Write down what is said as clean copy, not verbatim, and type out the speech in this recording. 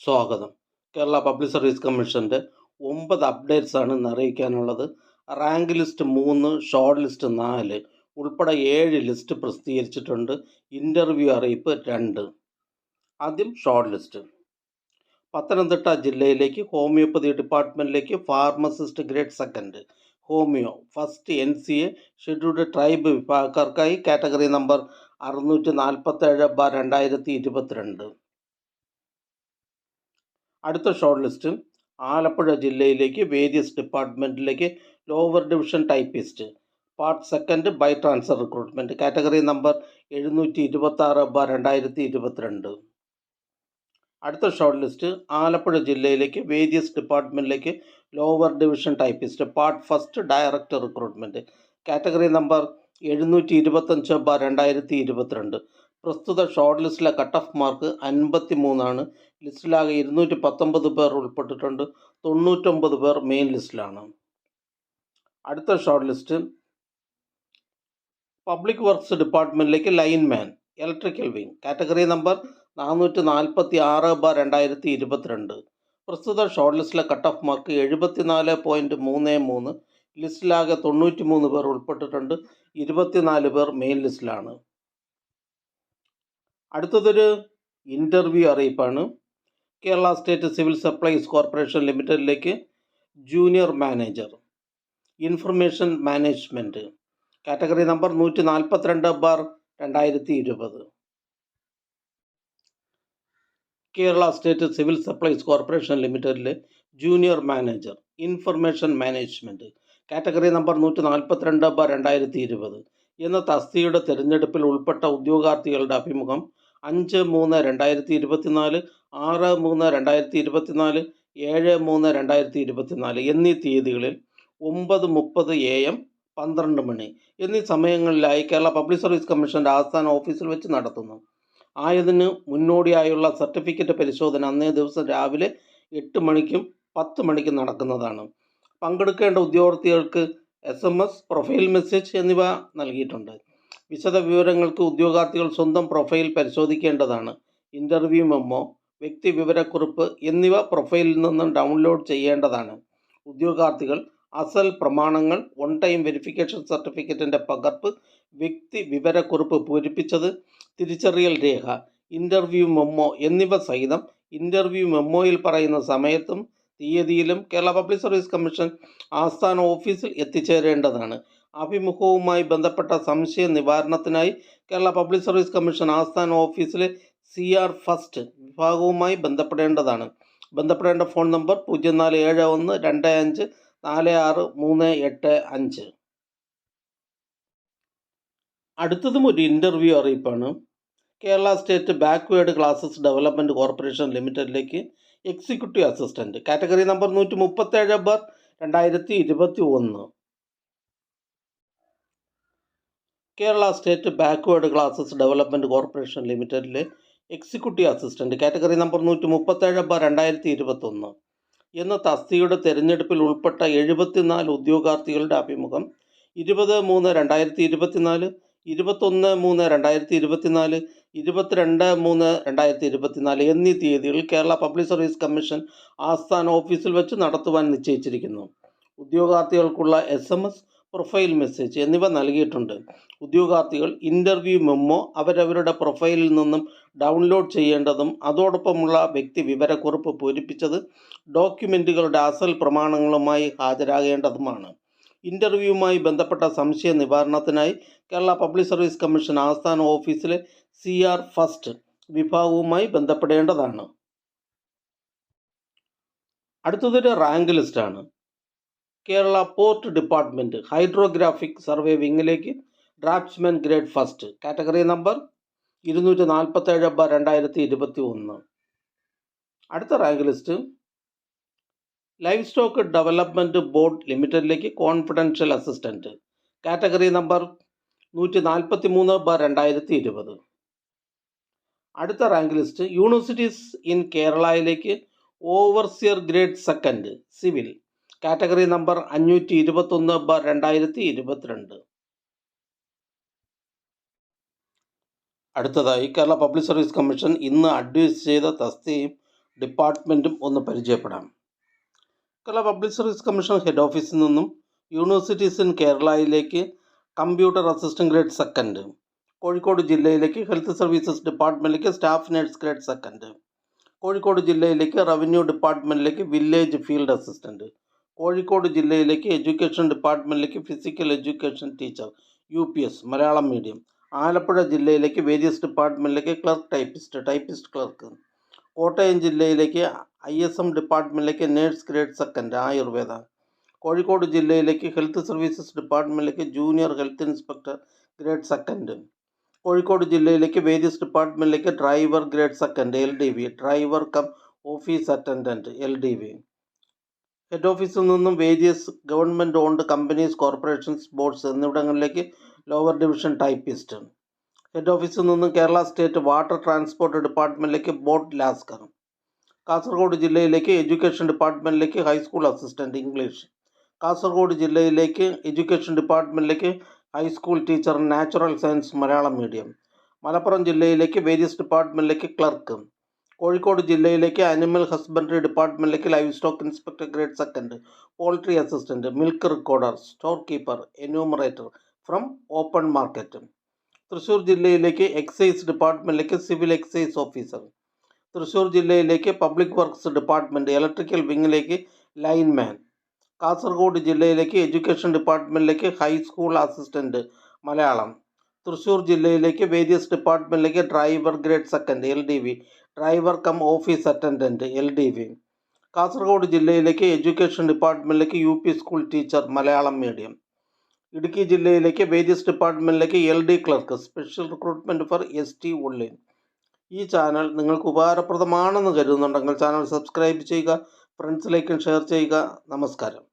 സ്വാഗതം. Kerala public service കമ്മീഷൻ്റെ 9 updates ആണ് ഇന്ന് അറിയിക്കാനുള്ളത്. റാങ്ക് ലിസ്റ്റ് 3, ഷോർട്ട് ലിസ്റ്റ് 4 ഉൾപ്പെടെ 7 ലിസ്റ്റ് പ്രസിദ്ധീകരിച്ചിട്ടുണ്ട്. ഇൻ്റർവ്യൂ അറിയിപ്പ് 2. ആദ്യം ഷോർട്ട് ലിസ്റ്റ്. പത്തനംതിട്ട ജില്ലയിലേക്ക് ഹോമിയോപ്പതി ഡിപ്പാർട്ട്മെൻറ്റിലേക്ക് pharmacist grade 2 homoeo first NCA scheduled tribe വിഭാഗക്കാർക്കായി കാറ്റഗറി നമ്പർ 647/2022. അടുത്ത ഷോർട്ട് ലിസ്റ്റ് ആലപ്പുഴ ജില്ലയിലേക്ക് വേരിയസ് ഡിപ്പാർട്ട്മെൻറ്റിലേക്ക് lower division typist part 2 by transfer recruitment category number 726/2022. അടുത്ത ഷോർട്ട് ലിസ്റ്റ് ആലപ്പുഴ ജില്ലയിലേക്ക് വേരിയസ് ഡിപ്പാർട്ട്മെൻറ്റിലേക്ക് lower division typist part 1 director recruitment category number 725/2022. പ്രസ്തുത short ലിസ്റ്റിലെ cut off mark 53 ആണ്. ലിസ്റ്റിലാകെ 219 പേർ ഉൾപ്പെട്ടിട്ടുണ്ട്. 99 പേർ മെയിൻ ലിസ്റ്റിലാണ്. അടുത്ത ഷോർട്ട് ലിസ്റ്റ് പബ്ലിക് വർക്ക്സ് ഡിപ്പാർട്ട്മെൻറ്റിലേക്ക് lineman electrical wing category number 446/2022. പ്രസ്തുത ഷോർട്ട് ലിസ്റ്റിലെ കട്ട് ഓഫ് മാർക്ക് 74.33. ലിസ്റ്റിലാകെ 93 പേർ ഉൾപ്പെട്ടിട്ടുണ്ട്. 24 പേർ മെയിൻ ലിസ്റ്റിലാണ്. അടുത്തതൊരു ഇൻ്റർവ്യൂ അറിയിപ്പാണ്. Kerala state civil supplies corporation ലിമിറ്റഡിലേക്ക് junior manager information management category number 142/2020. Kerala state civil supplies corporation ലിമിറ്റഡിലെ junior manager information management category number 142/2020 എന്ന തസ്തികയുടെ തിരഞ്ഞെടുപ്പിൽ ഉൾപ്പെട്ട ഉദ്യോഗാർത്ഥികളുടെ അഭിമുഖം 5/3/2024, 6/3/2024, 7/3/2024 എന്നീ തീയതികളിൽ 9:30 AM, 12 മണി എന്നീ സമയങ്ങളിലായി കേരള പബ്ലിക് സർവീസ് കമ്മീഷൻ്റെ ആസ്ഥാന ഓഫീസിൽ വെച്ച് നടത്തുന്നു. ആയതിന് മുന്നോടിയായുള്ള സർട്ടിഫിക്കറ്റ് പരിശോധന അന്നേ ദിവസം രാവിലെ 8 മണിക്കും 10 മണിക്കും നടക്കുന്നതാണ്. പങ്കെടുക്കേണ്ട ഉദ്യോഗാർത്ഥികൾക്ക് SMS, പ്രൊഫൈൽ മെസ്സേജ് എന്നിവ നൽകിയിട്ടുണ്ട്. വിശദ വിവരങ്ങൾക്ക് ഉദ്യോഗാർത്ഥികൾ സ്വന്തം പ്രൊഫൈൽ പരിശോധിക്കേണ്ടതാണ്. ഇൻ്റർവ്യൂ മെമ്മോ, വ്യക്തി വിവരക്കുറിപ്പ് എന്നിവ പ്രൊഫൈലിൽ നിന്നും ഡൗൺലോഡ് ചെയ്യേണ്ടതാണ്. ഉദ്യോഗാർത്ഥികൾ അസൽ പ്രമാണങ്ങൾ, വൺ ടൈം വെരിഫിക്കേഷൻ സർട്ടിഫിക്കറ്റിൻ്റെ പകർപ്പ്, വ്യക്തി വിവരക്കുറിപ്പ് പൂരിപ്പിച്ചത്, തിരിച്ചറിയൽ രേഖ, ഇൻ്റർവ്യൂ മെമ്മോ എന്നിവ സഹിതം ഇൻ്റർവ്യൂ മെമ്മോയിൽ പറയുന്ന സമയത്തും തീയതിയിലും കേരള പബ്ലിക് സർവീസ് കമ്മീഷൻ ആസ്ഥാന ഓഫീസിൽ എത്തിച്ചേരേണ്ടതാണ്. അഭിമുഖവുമായി ബന്ധപ്പെട്ട സംശയ നിവാരണത്തിനായി കേരള പബ്ലിക് സർവീസ് കമ്മീഷൻ ആസ്ഥാന ഓഫീസിലെ CR ഫസ്റ്റ് വിഭാഗവുമായി ബന്ധപ്പെടേണ്ടതാണ്. ബന്ധപ്പെടേണ്ട ഫോൺ നമ്പർ 0471254638. അടുത്തതും ഒരു ഇൻ്റർവ്യൂ അറിയിപ്പാണ്. Kerala state backward classes development corporation ലിമിറ്റഡിലേക്ക് executive assistant category number 137/2021. Kerala state backward classes development corporation ലിമിറ്റഡിലെ എക്സിക്യൂട്ടീവ് അസിസ്റ്റൻറ്റ് കാറ്റഗറി നമ്പർ 137/2021 എന്ന തസ്തികയുടെ തിരഞ്ഞെടുപ്പിൽ ഉൾപ്പെട്ട 74 ഉദ്യോഗാർത്ഥികളുടെ അഭിമുഖം 20/3/2024, 21/3/2024, 22/3/2024 എന്നീ തീയതികളിൽ കേരള പബ്ലിക് സർവീസ് കമ്മീഷൻ ആസ്ഥാന ഓഫീസിൽ വെച്ച് നടത്തുവാൻ നിശ്ചയിച്ചിരിക്കുന്നു. ഉദ്യോഗാർത്ഥികൾക്കുള്ള SMS, പ്രൊഫൈൽ മെസ്സേജ് എന്നിവ നൽകിയിട്ടുണ്ട്. ഉദ്യോഗാർത്ഥികൾ ഇൻ്റർവ്യൂ മെമ്മോ അവരവരുടെ പ്രൊഫൈലിൽ നിന്നും ഡൗൺലോഡ് ചെയ്യേണ്ടതും അതോടൊപ്പമുള്ള വ്യക്തി വിവരക്കുറിപ്പ് പൂരിപ്പിച്ചത്, ഡോക്യുമെൻറ്റുകളുടെ അസൽ പ്രമാണങ്ങളുമായി ഹാജരാകേണ്ടതുമാണ്. ഇൻ്റർവ്യൂവുമായി ബന്ധപ്പെട്ട സംശയ നിവാരണത്തിനായി കേരള പബ്ലിക് സർവീസ് കമ്മീഷൻ ആസ്ഥാന ഓഫീസിലെ CR ഫസ്റ്റ് വിഭാഗവുമായി ബന്ധപ്പെടേണ്ടതാണ്. അടുത്തതൊരു റാങ്ക് ലിസ്റ്റാണ്. Kerala port department hydrographic survey വിങ്ങിലേക്ക് ഡ്രാഫ്റ്റ്സ്മാൻ ഗ്രേഡ് 1 കാറ്റഗറി നമ്പർ 247/2021. അടുത്ത rank list livestock development board ലിമിറ്റഡിലേക്ക് കോൺഫിഡൻഷ്യൽ അസിസ്റ്റൻറ്റ് കാറ്റഗറി നമ്പർ 143/2020. അടുത്ത റാങ്ക് ലിസ്റ്റ് യൂണിവേഴ്സിറ്റീസ് ഇൻ കേരളയിലേക്ക് overseer grade 2 civil category number 521/2022. അടുത്തതായി കേരള പബ്ലിക് സർവീസ് കമ്മീഷൻ ഇന്ന് advise ചെയ്ത തസ്തികയും ഡിപ്പാർട്ട്മെൻറ്റും ഒന്ന് പരിചയപ്പെടാം. Kerala public service commission head ഓഫീസിൽ നിന്നും യൂണിവേഴ്സിറ്റീസ് ഇൻ കേരളയിലേക്ക് computer assistant grade second, Kozhikode ജില്ലയിലേക്ക് ഹെൽത്ത് സർവീസസ് ഡിപ്പാർട്ട്മെൻറ്റിലേക്ക് staff nurse grade second, Kozhikode ജില്ലയിലേക്ക് റവന്യൂ ഡിപ്പാർട്ട്മെൻറ്റിലേക്ക് വില്ലേജ് ഫീൽഡ് അസിസ്റ്റൻറ്റ്, കോഴിക്കോട് ജില്ലയിലേക്ക് എഡ്യൂക്കേഷൻ ഡിപ്പാർട്ട്മെൻറ്റിലേക്ക് physical education teacher UPS Malayalam medium, Alappuzha ജില്ലയിലേക്ക് വേരിയസ് ഡിപ്പാർട്ട്മെൻറ്റിലേക്ക് ക്ലർക്ക് ടൈപ്പിസ്റ്റ് ക്ലർക്ക്, കോട്ടയം ജില്ലയിലേക്ക് ISM ഡിപ്പാർട്ട്മെൻറ്റിലേക്ക് nurse grade second Ayurveda, Kozhikode ജില്ലയിലേക്ക് ഹെൽത്ത് സർവീസസ് ഡിപ്പാർട്ട്മെൻറ്റിലേക്ക് junior health inspector grade second, Kozhikode ജില്ലയിലേക്ക് വേരിയസ് ഡിപ്പാർട്ട്മെൻറ്റിലേക്ക് driver grade second LDV, driver cum office attendant LDV. Head ഓഫീസിൽ നിന്നും various government owned companies, corporations, boards എന്നിവിടങ്ങളിലേക്ക് lower division typist. Head ഓഫീസിൽ നിന്നും Kerala state water transport ഡിപ്പാർട്ട്മെൻറ്റിലേക്ക് boat lascar. Kasaragod ജില്ലയിലേക്ക് education ഡിപ്പാർട്ട്മെൻറ്റിലേക്ക് ഹൈസ്കൂൾ അസിസ്റ്റൻറ്റ് ഇംഗ്ലീഷ്. കാസർഗോഡ് ജില്ലയിലേക്ക് എഡ്യൂക്കേഷൻ ഡിപ്പാർട്ട്മെൻറ്റിലേക്ക് high school teacher natural science Malayalam medium. Malappuram ജില്ലയിലേക്ക് വേരിയസ് ഡിപ്പാർട്ട്മെൻറ്റിലേക്ക് ക്ലർക്ക്. കോഴിക്കോട് ജില്ലയിലേക്ക് അനിമൽ ഹസ്ബൻഡറി ഡിപ്പാർട്ട്മെൻറ്റിലേക്ക് livestock inspector grade second, poultry assistant, milk recorder, storekeeper, enumerator from open market. Thrissur ജില്ലയിലേക്ക് excise ഡിപ്പാർട്ട്മെൻറ്റിലേക്ക് സിവിൽ എക്സൈസ് ഓഫീസർ. തൃശ്ശൂർ ജില്ലയിലേക്ക് public works department electrical വിങ്ങിലേക്ക് lineman. Kasaragod ജില്ലയിലേക്ക് education ഡിപ്പാർട്ട്മെൻറ്റിലേക്ക് ഹൈസ്കൂൾ അസിസ്റ്റൻറ്റ് മലയാളം. തൃശ്ശൂർ ജില്ലയിലേക്ക് വേരിയസ് ഡിപ്പാർട്ട്മെൻറ്റിലേക്ക് driver grade second LDV, driver cum office attendant LDV. Kasaragod ജില്ലയിലേക്ക് education ഡിപ്പാർട്ട്മെൻറ്റിലേക്ക് UP school teacher Malayalam medium. Idukki ജില്ലയിലേക്ക് വേരിയസ് ഡിപ്പാർട്ട്മെൻറ്റിലേക്ക് LD clerk, special recruitment for ST ഉള്ളിൽ. ഈ ചാനൽ നിങ്ങൾക്ക് ഉപകാരപ്രദമാണെന്ന് കരുതുന്നുണ്ടെങ്കിൽ ചാനൽ സബ്സ്ക്രൈബ് ചെയ്യുക, ഫ്രണ്ട്സിലേക്കും ഷെയർ ചെയ്യുക. നമസ്കാരം.